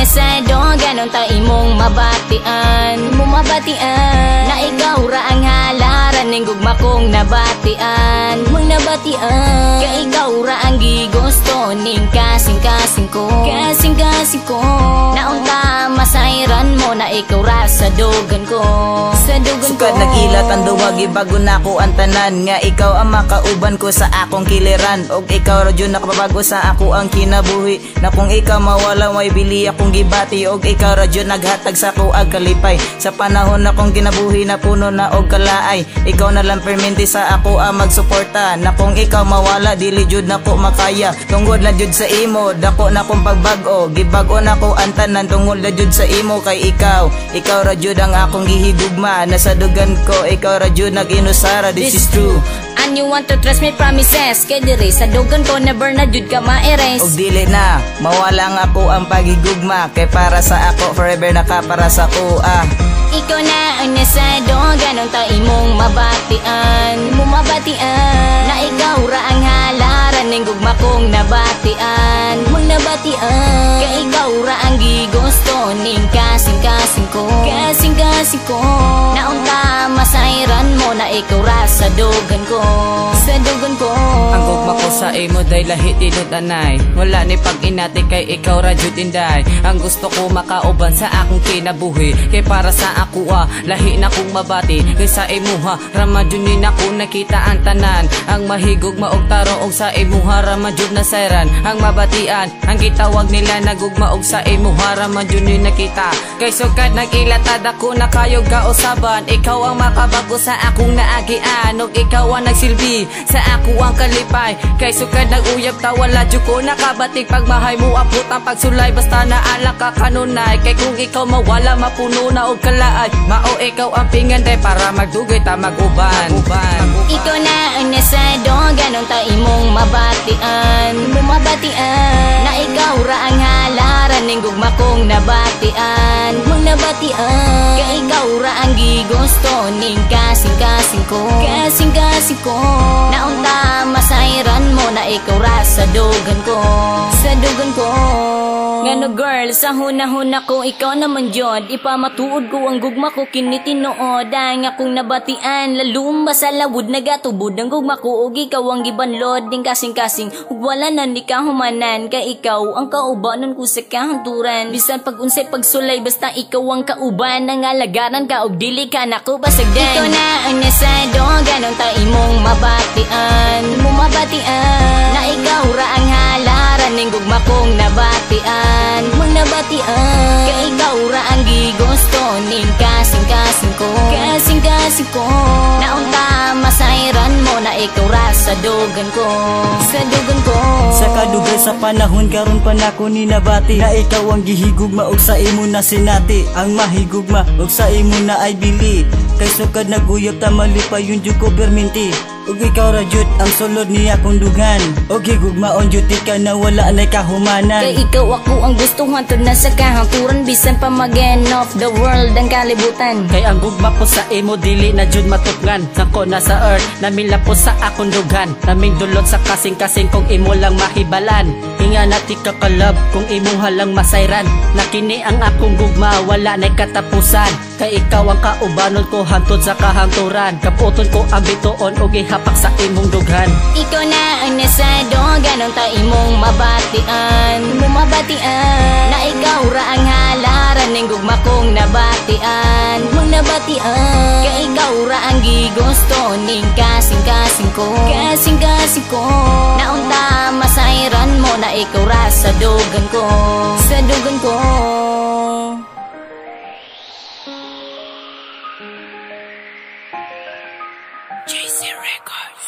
nasado, ganon ta imong mabatian. Na ikaw ra ang halaran ning gugma kong nabatian. Mong nabatian, ka ikaw ra ang gigusto ning kasing-kasing ko. Kasing-kasing ko, naunta masayran mo na ikaw ra sa dugan ko. Sa dugan ko, sukad nagilat ang duwagi bago na ko ang tanan. Nga ikaw ang makauban ko sa akong kiliran. Og ikaw ra jud nakapabago sa ako ang kinabuhi. Na kung ikaw mawala may bili akong gibati. Og ikaw ra jud naghatag sa ko ag kalipay. Sa panahon na kong kinabuhi na puno na og kalaay. Ikaw na lang perminti sa ako ang magsuporta. Na kung ikaw mawala dili jud nako makaya. Tungod na jud sa imo dako na kong pagbag-o. Gibag-o na ko ang tanan tungod na jud sa imo kay ikaw. Ikaw ra jud ang akong gihigugma. Nasa dugan ko ikaw ra jud nag-inusara. This is true. And you want to trust me promises. Kay diri sa dugan ko never na jud ka ma-erase. Og dili na mawala nga ako ang pagigugma. Kay para sa ako forever naka para sa ko Ikaw na ang nasado, ganon ta imong mabatian. Na ikaw ra ang halaran ning gugma kong nabatian. Mong nabatian, ka ikaw ra ang gigusto ning kasing-kasing ko. Kasing-kasing ko, naunta masayran mo na ikaw ra sa dugan ko. Sa dugan ko, ang gugma ko sa imo day lahi tinod anay. Wala ni pag-inati kay ikaw ra jud inday. Ang gusto ko makauban sa akong kinabuhi. Kay para sa ako lahi na kong mabati. Kay sa imuha ramadyon ni ako nakita ang tanan. Ang mahigog maog taro og sa imuha ramadyon na sayran. Ang mabatian ang gitawag nila nagugma og sa imuha ramadyon ni nakita. Kay sukad nagilatad ako na kayog kausaban. Ikaw ang makabago sa akong naagian. Og ikaw ang nagsilbi sa ako ang kalipay. Kay sukad naguyab ta wala jud ko nakabatik. Pagmahay mo apot ang pagsulay basta naala ka kanunay. Kay kung ikaw mawala mapuno na og kalaan. Mao ikaw ang pinganday para magdugay ta maguban. Ikaw na ang nasado, ganon ta imong mabatian. Na ikaw ra ang halaran ning gugma kong nabatian. Mong nabatian, ka ikaw ra ang gigusto ning kasing-kasing ko. Kasing-kasing ko, naunta masayran mo na ikaw ra sa dugan ko. Sa dugan ko, ngano girl, sa hunahuna ko ikaw naman jod. Ipamatuod ko ang gugma ko kinitinood. Ang akong nabatian, lalumba sa lawod nagatubod ang gugma ko. Og ikaw ang gibanlod ding kasing-kasing. Ug wala na ni kahumanan. Kay ikaw ang kaubanon ko sa kahanturan. Bisan pag-unsay pagsulay basta ikaw ang kauban. Nangalagaran ka og dili ka nako basagdan. Ikaw na ang nasado, ganon ta imong mabatian. Na ikaw ra ang halaran ning gugma kong nabatian. Mong nabatian, ka ikaw ra ang gigusto ning kasing-kasing ko. Kasing-kasing ko, naunta masayran mo na ikaw ra sa dugan ko. Sa dugan ko, sa kadugay sa panahon karon pa nako ni nabati. Na ikaw ang gihigugma og sa imo na sinati. Ang mahigugma og sa imo na ay bili. Kay sukad naguyab ta malipay yun jud ko perminti. Og ikaw ra jud ang sulod ni akong dugan. Og higugmaon jud ka na wala nay kahumanan. kay ikaw ako ang gusto hantod na sa kahangturan. Bisan pa mag-end of the world ang kalibutan. Kay ang gugma ko sa imo dili na jud matukngan. Sangko na sa earth namila po sa akong dugan. Naming dulot sa kasing-kasing kung imo lang mahibalan. Hinga nati kakalab kung imo halang masayran. Nakini ang akong gugma wala nay katapusan. Kay ikaw ang kaubanon ko hantod sa kahangturan. Kaputon ko ang bituon og ihapak sa imong dughan. Ikaw na ang nasado, ganon ta imong mabatian. Na ikaw ra ang halaran ning gugma kong nabatian. Mong nabatian, ka ikaw ra ang gigusto ning kasing-kasing ko. Kasing-kasing ko, naunta masayran mo na ikaw ra sa dugan ko. Sa dugan ko, JC Records.